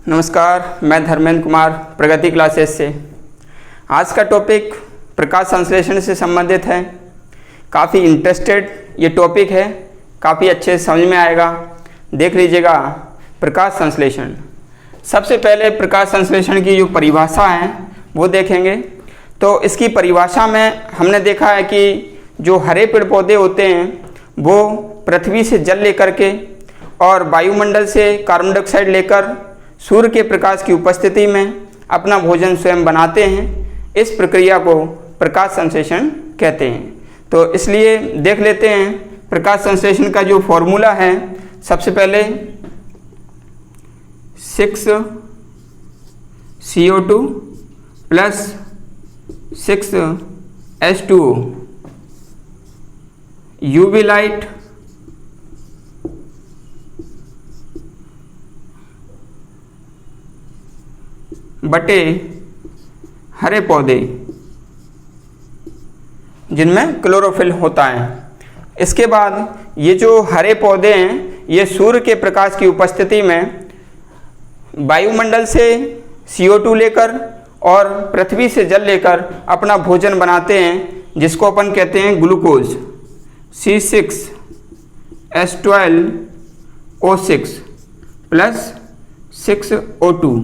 नमस्कार, मैं धर्मेंद्र कुमार प्रगति क्लासेस से। आज का टॉपिक प्रकाश संश्लेषण से संबंधित है। काफ़ी इंटरेस्टेड ये टॉपिक है, काफ़ी अच्छे से समझ में आएगा। देख लीजिएगा प्रकाश संश्लेषण। सबसे पहले प्रकाश संश्लेषण की जो परिभाषा है वो देखेंगे। तो इसकी परिभाषा में हमने देखा है कि जो हरे पेड़ पौधे होते हैं वो पृथ्वी से जल लेकर के और वायुमंडल से कार्बन डाइऑक्साइड लेकर सूर्य के प्रकाश की उपस्थिति में अपना भोजन स्वयं बनाते हैं। इस प्रक्रिया को प्रकाश संश्लेषण कहते हैं। तो इसलिए देख लेते हैं प्रकाश संश्लेषण का जो फॉर्मूला है। सबसे पहले 6CO2 plus 6H2O UV light बटे हरे पौधे जिनमें क्लोरोफिल होता है। इसके बाद ये जो हरे पौधे हैं ये सूर्य के प्रकाश की उपस्थिति में वायुमंडल से CO2 लेकर और पृथ्वी से जल लेकर अपना भोजन बनाते हैं, जिसको अपन कहते हैं ग्लूकोज C6H12O6 प्लस 6O2।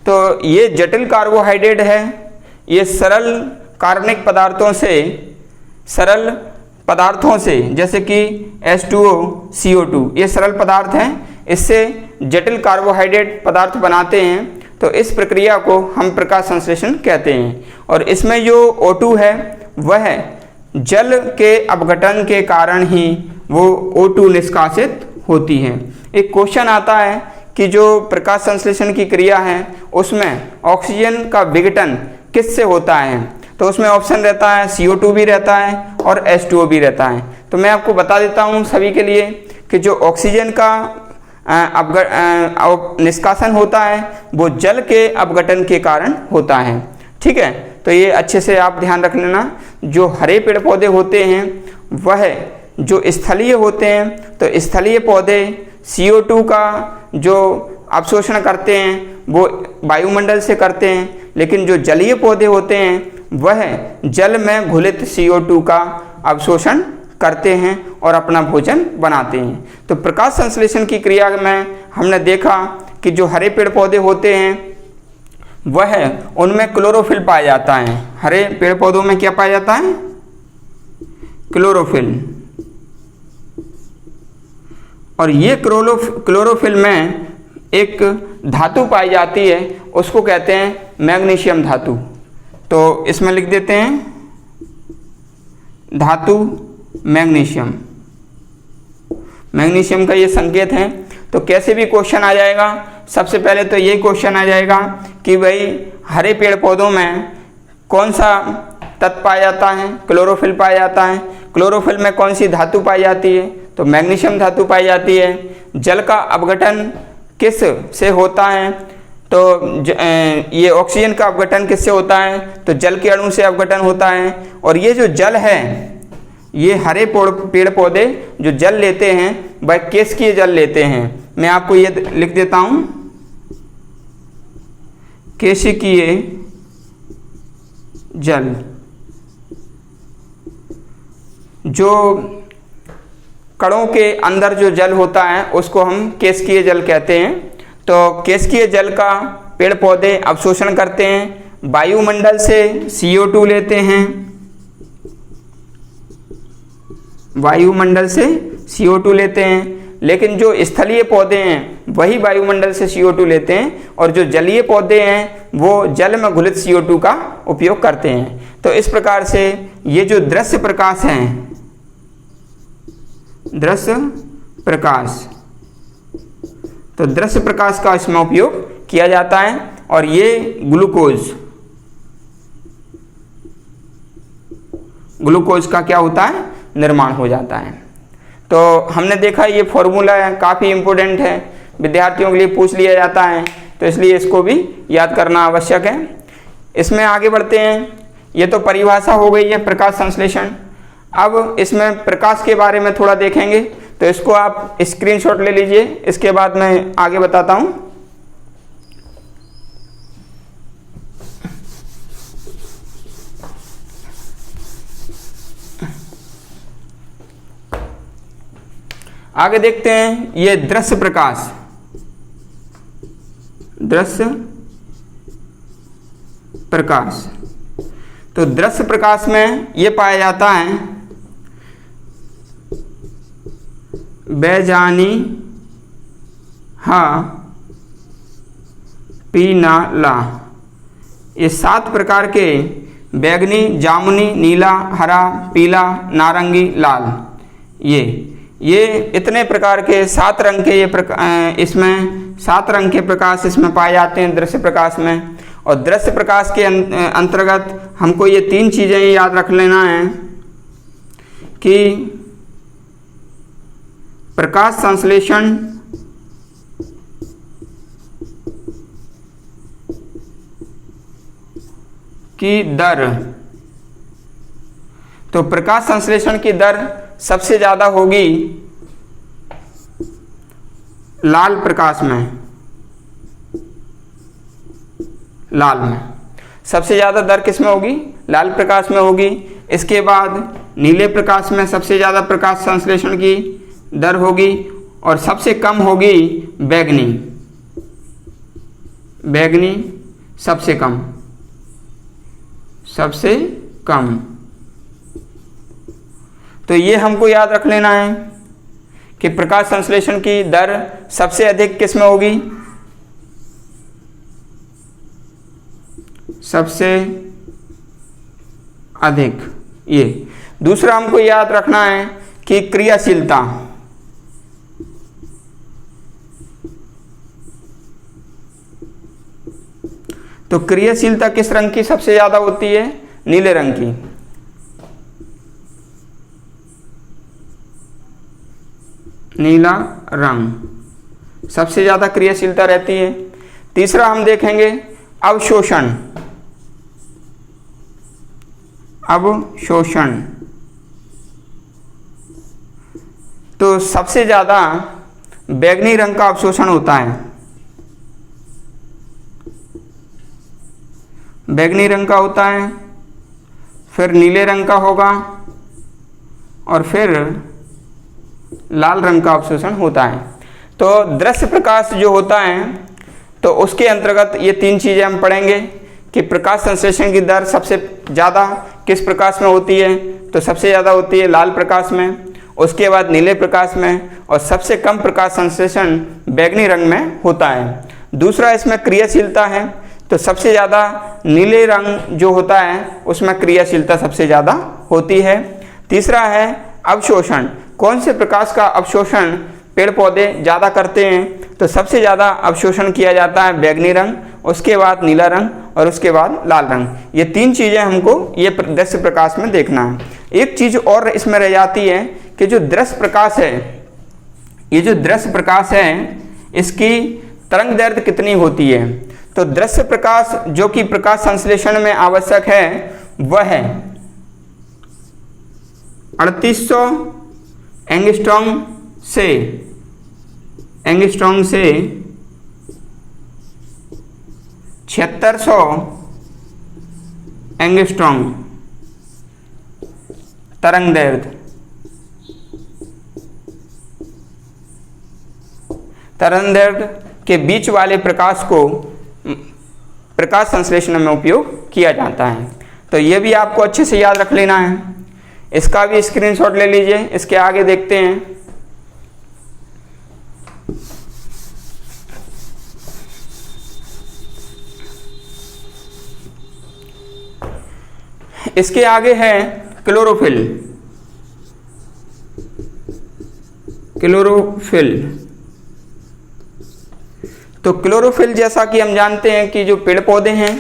तो ये जटिल कार्बोहाइड्रेट है। ये सरल कार्बनिक पदार्थों से जैसे कि H2O CO2 ये सरल पदार्थ हैं। इससे जटिल कार्बोहाइड्रेट पदार्थ बनाते हैं। तो इस प्रक्रिया को हम प्रकाश संश्लेषण कहते हैं। और इसमें जो O2 है वह जल के अपघटन के कारण ही वो O2 निष्कासित होती है। एक क्वेश्चन आता है कि जो प्रकाश संश्लेषण की क्रिया है उसमें ऑक्सीजन का विघटन किससे होता है। तो उसमें ऑप्शन रहता है CO2 भी रहता है और H2O भी रहता है। तो मैं आपको बता देता हूँ सभी के लिए कि जो ऑक्सीजन का निष्कासन होता है वो जल के अपघटन के कारण होता है। ठीक है, तो ये अच्छे से आप ध्यान रख लेना। जो हरे पेड़ पौधे होते हैं वह जो स्थलीय होते हैं, तो स्थलीय पौधे CO2 का जो अवशोषण करते हैं वो वायुमंडल से करते हैं, लेकिन जो जलीय पौधे होते हैं वह जल में घुलित CO2 का अवशोषण करते हैं और अपना भोजन बनाते हैं। तो प्रकाश संश्लेषण की क्रिया में हमने देखा कि जो हरे पेड़ पौधे होते हैं वह उनमें क्लोरोफिल पाया जाता है। हरे पेड़ पौधों में क्या पाया जाता है? क्लोरोफिल। और ये क्लोरोफिल में एक धातु पाई जाती है, उसको कहते हैं मैग्नीशियम धातु। तो इसमें लिख देते हैं धातु मैग्नीशियम। मैग्नीशियम का ये संकेत है। तो कैसे भी क्वेश्चन आ जाएगा, सबसे पहले तो यही क्वेश्चन आ जाएगा कि भाई हरे पेड़ पौधों में कौन सा तत्व पाया जाता है? क्लोरोफिल पाया जाता है। क्लोरोफिल में कौन सी धातु पाई जाती है? तो मैग्नीशियम धातु पाई जाती है। जल का अपघटन किस से होता है? तो ये ऑक्सीजन का अपघटन किससे होता है? तो जल के अणु से अपघटन होता है। और ये जो जल है, ये हरे पेड़ पौधे जो जल लेते हैं वह केशिकीय जल लेते हैं। मैं आपको ये लिख देता हूँ, केशिकीय जल। जो कणों के अंदर जो जल होता है उसको हम केशिकीय जल कहते हैं। तो केशिकीय जल का पेड़ पौधे अवशोषण करते हैं, वायुमंडल से CO2 लेते हैं, वायुमंडल से CO2 लेते हैं। लेकिन जो स्थलीय पौधे हैं वही वायुमंडल से CO2 लेते हैं, और जो जलीय पौधे हैं वो जल में घुलित CO2 का उपयोग करते हैं। तो इस प्रकार से ये जो दृश्य प्रकाश है, दृश्य प्रकाश, तो दृश्य प्रकाश का इसमें उपयोग किया जाता है। और ये ग्लूकोज का क्या होता है? निर्माण हो जाता है। तो हमने देखा ये फॉर्मूला काफ़ी इम्पोर्टेंट है, विद्यार्थियों के लिए पूछ लिया जाता है, तो इसलिए इसको भी याद करना आवश्यक है। इसमें आगे बढ़ते हैं। ये तो परिभाषा हो गई है प्रकाश संश्लेषण। अब इसमें प्रकाश के बारे में थोड़ा देखेंगे। तो इसको आप स्क्रीनशॉट ले लीजिए, इसके बाद मैं आगे बताता हूँ। आगे देखते हैं, ये दृश्य प्रकाश, दृश्य प्रकाश। तो दृश्य प्रकाश में ये पाया जाता है बैजानी हा पीनाला, ये 7 प्रकार के बैगनी, जामुनी, नीला, हरा, पीला, नारंगी, लाल, ये इतने प्रकार के 7 रंग के इसमें 7 रंग के प्रकाश इसमें पाए जाते हैं दृश्य प्रकाश में। और दृश्य प्रकाश के अंतर्गत हमको ये 3 चीज़ें याद रख लेना है कि प्रकाश संश्लेषण की दर, तो प्रकाश संश्लेषण की दर सबसे ज़्यादा होगी लाल प्रकाश में, लाल में सबसे ज़्यादा दर किस में होगी? लाल प्रकाश में होगी। इसके बाद नीले प्रकाश में सबसे ज़्यादा प्रकाश संश्लेषण की दर होगी और सबसे कम होगी बैगनी, बैगनी सबसे कम, सबसे कम। तो ये हमको याद रख लेना है कि प्रकाश संश्लेषण की दर सबसे अधिक किस में होगी? सबसे अधिक ये। दूसरा हमको याद रखना है कि क्रियाशीलता, तो क्रियाशीलता किस रंग की सबसे ज़्यादा होती है? नीले रंग की। नीला रंग सबसे ज़्यादा क्रियाशीलता रहती है। तीसरा हम देखेंगे अवशोषण, अवशोषण, तो सबसे ज़्यादा बैगनी रंग का अवशोषण होता है, बैगनी रंग का होता है, फिर नीले रंग का होगा और फिर लाल रंग का अवशोषण होता है। तो दृश्य प्रकाश जो होता है तो उसके अंतर्गत ये 3 चीज़ें हम पढ़ेंगे कि प्रकाश संश्लेषण की दर सबसे ज़्यादा किस प्रकाश में होती है? तो सबसे ज़्यादा होती है लाल प्रकाश में, उसके बाद नीले प्रकाश में, और सबसे कम प्रकाश संश्लेषण बैगनी रंग में होता है। दूसरा इसमें क्रियाशीलता है, तो सबसे ज़्यादा नीले रंग जो होता है उसमें क्रियाशीलता सबसे ज़्यादा होती है। तीसरा है अवशोषण, कौन से प्रकाश का अवशोषण पेड़ पौधे ज़्यादा करते हैं? तो सबसे ज़्यादा अवशोषण किया जाता है बैगनी रंग, उसके बाद नीला रंग और उसके बाद लाल रंग। ये 3 चीज़ें हमको ये दृश्य प्रकाश में देखना है। एक चीज़ और इसमें रह जाती है कि जो दृश्य प्रकाश है, ये जो दृश्य प्रकाश है इसकी तरंग दैर्ध्य कितनी होती है? तो दृश्य प्रकाश जो कि प्रकाश संश्लेषण में आवश्यक है वह है 3800 एंगस्ट्रॉम से 7600 एंगस्ट्रॉम तरंग दैर्ध्य। तरंग दैर्ध्य के बीच वाले प्रकाश को प्रकाश संश्लेषण में उपयोग किया जाता है। तो ये भी आपको अच्छे से याद रख लेना है, इसका भी स्क्रीनशॉट ले लीजिए। इसके आगे देखते हैं, इसके आगे है क्लोरोफिल। क्लोरोफिल, तो क्लोरोफिल जैसा कि हम जानते हैं कि जो पेड़ पौधे हैं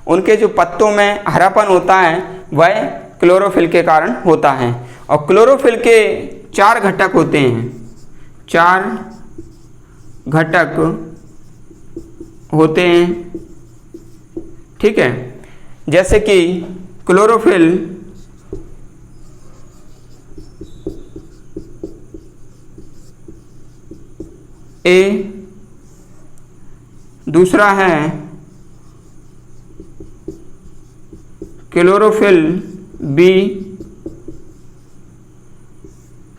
उनके जो पत्तों में हरापन होता है वह क्लोरोफिल के कारण होता है। और क्लोरोफिल के 4 घटक होते हैं, 4 घटक होते हैं, ठीक है। जैसे कि क्लोरोफिल, ए, दूसरा है क्लोरोफिल बी,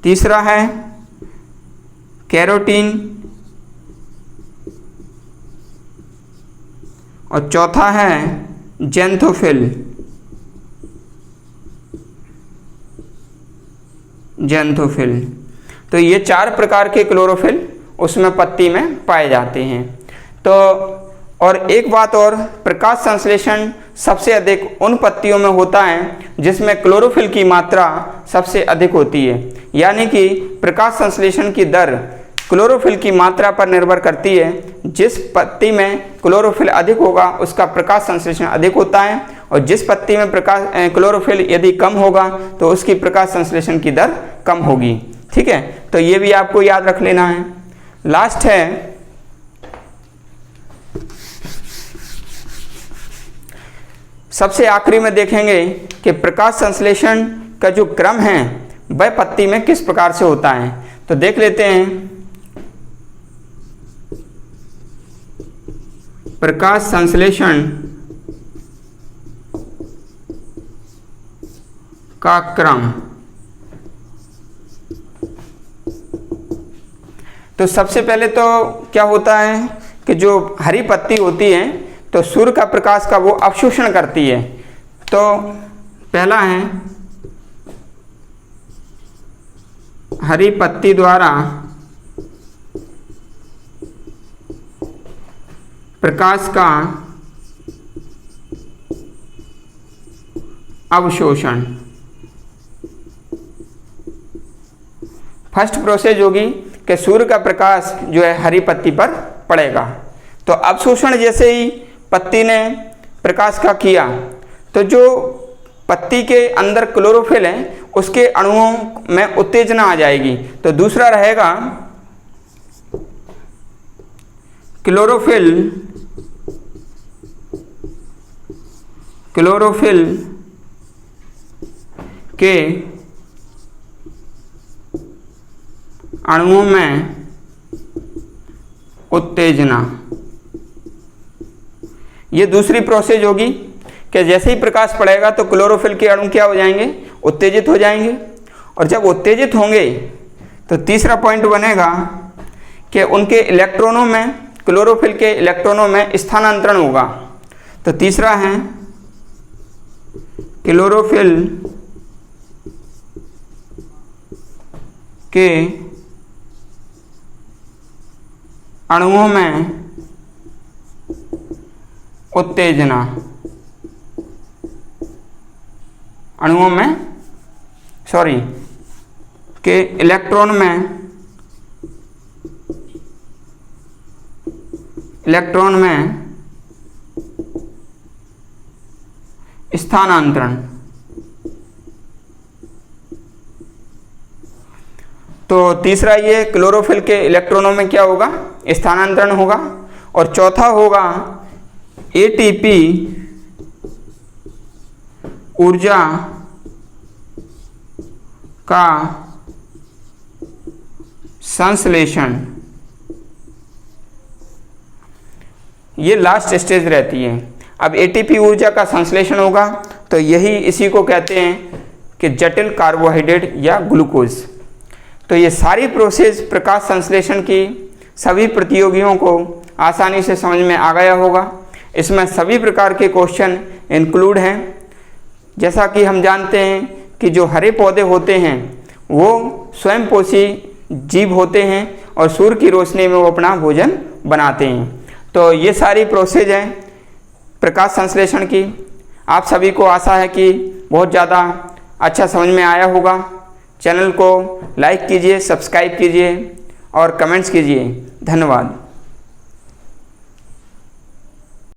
तीसरा है कैरोटीन और चौथा है ज़ैंथोफिल। तो ये 4 प्रकार के क्लोरोफिल उसमें पत्ती में पाए जाते हैं। तो और एक बात और, प्रकाश संश्लेषण सबसे अधिक उन पत्तियों में होता है जिसमें क्लोरोफिल की मात्रा सबसे अधिक होती है। यानी कि प्रकाश संश्लेषण की दर क्लोरोफिल की मात्रा पर निर्भर करती है। जिस पत्ती में क्लोरोफिल अधिक होगा उसका प्रकाश संश्लेषण अधिक होता है, और जिस पत्ती में क्लोरोफिल यदि कम होगा तो उसकी प्रकाश संश्लेषण की दर कम होगी। ठीक है, तो ये भी आपको याद रख लेना है। लास्ट है सबसे आखिरी में देखेंगे कि प्रकाश संश्लेषण का जो क्रम है वह पत्ती में किस प्रकार से होता है। तो देख लेते हैं प्रकाश संश्लेषण का क्रम। तो सबसे पहले तो क्या होता है कि जो हरी पत्ती होती है तो सूर्य का प्रकाश का वो अवशोषण करती है। तो पहला है हरी पत्ती द्वारा प्रकाश का अवशोषण। फर्स्ट प्रोसेस होगी कि सूर्य का प्रकाश जो है हरी पत्ती पर पड़ेगा। तो अवशोषण जैसे ही पत्ती ने प्रकाश का किया तो जो पत्ती के अंदर क्लोरोफिल है उसके अणुओं में उत्तेजना आ जाएगी। तो दूसरा रहेगा क्लोरोफिल के अणुओं में उत्तेजना। ये दूसरी प्रोसेस होगी कि जैसे ही प्रकाश पड़ेगा तो क्लोरोफिल के अणु क्या हो जाएंगे, उत्तेजित हो जाएंगे। और जब उत्तेजित होंगे तो तीसरा पॉइंट बनेगा कि उनके इलेक्ट्रॉनों में, क्लोरोफिल के इलेक्ट्रॉनों में स्थानांतरण होगा। तो तीसरा है क्लोरोफिल के अणुओं में उत्तेजना। अणुओं में के इलेक्ट्रॉन में स्थानांतरण। तो तीसरा ये क्लोरोफिल के इलेक्ट्रॉनों में क्या होगा, स्थानांतरण होगा। और चौथा होगा एटीपी ऊर्जा का संश्लेषण। ये लास्ट स्टेज रहती है। अब एटीपी ऊर्जा का संश्लेषण होगा तो यही इसी को कहते हैं कि जटिल कार्बोहाइड्रेट या ग्लूकोज। तो ये सारी प्रोसेस प्रकाश संश्लेषण की सभी प्रतियोगियों को आसानी से समझ में आ गया होगा। इसमें सभी प्रकार के क्वेश्चन इंक्लूड हैं। जैसा कि हम जानते हैं कि जो हरे पौधे होते हैं वो स्वयंपोषी जीव होते हैं और सूर्य की रोशनी में वो अपना भोजन बनाते हैं। तो ये सारी प्रोसेस है प्रकाश संश्लेषण की। आप सभी को आशा है कि बहुत ज़्यादा अच्छा समझ में आया होगा। चैनल को लाइक कीजिए, सब्सक्राइब कीजिए और कमेंट्स कीजिए। धन्यवाद।